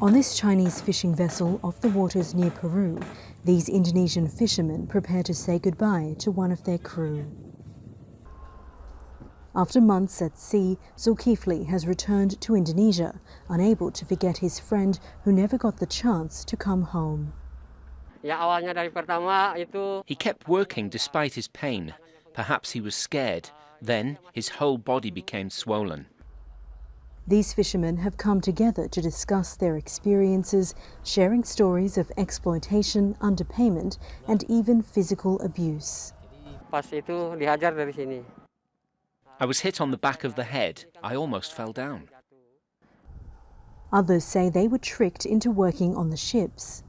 On this Chinese fishing vessel off the waters near Peru, these Indonesian fishermen prepare to say goodbye to one of their crew. After months at sea, ZULKIFLI has returned to Indonesia, unable to forget his friend who never got the chance to come home. He kept working despite his pain. Perhaps he was scared. Then his whole body became swollen. These fishermen have come together to discuss their experiences, sharing stories of exploitation, underpayment, and even physical abuse. I was hit on the back of the head. I almost fell down. Others say they were tricked into working on the ships.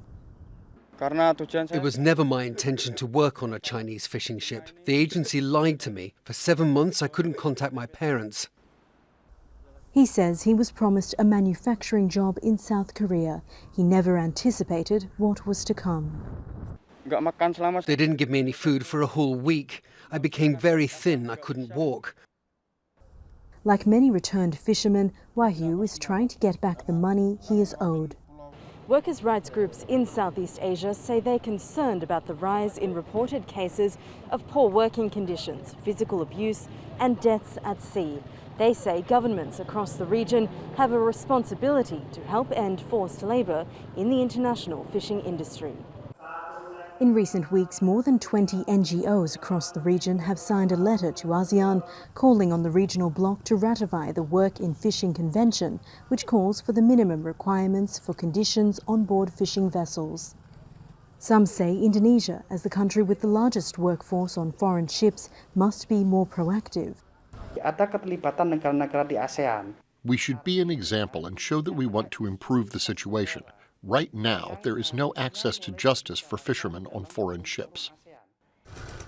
It was never my intention to work on a Chinese fishing ship. The agency lied to me. For 7 months, I couldn't contact my parents. He says he was promised a manufacturing job in South Korea. He never anticipated what was to come. They didn't give me any food for a whole week. I became very thin. I couldn't walk. Like many returned fishermen, WAHYU is trying to get back the money he is owed. Workers' rights groups in Southeast Asia say they're concerned about the rise in reported cases of poor working conditions, physical abuse and deaths at sea. They say governments across the region have a responsibility to help end forced labour in the international fishing industry. In recent weeks, more than 20 NGOs across the region have signed a letter to ASEAN calling on the regional bloc to ratify the Work in Fishing Convention, which calls for the minimum requirements for conditions on board fishing vessels. Some say Indonesia, as the country with the largest workforce on foreign ships, must be more proactive. We should be an example and show that we want to improve the situation. Right now, there is no access to justice for fishermen on foreign ships.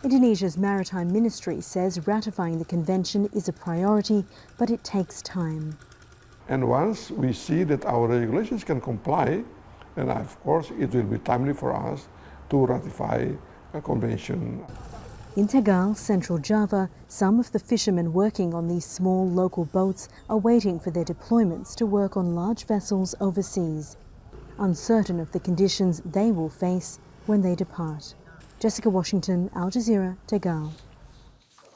Indonesia's Maritime Ministry says ratifying the convention is a priority, but it takes time. And once we see that our regulations can comply, then of course it will be timely for us to ratify a convention. In Tegal, Central Java, some of the fishermen working on these small local boats are waiting for their deployments to work on large vessels overseas, uncertain of the conditions they will face when they depart. Jessica Washington, Al Jazeera, Tegal.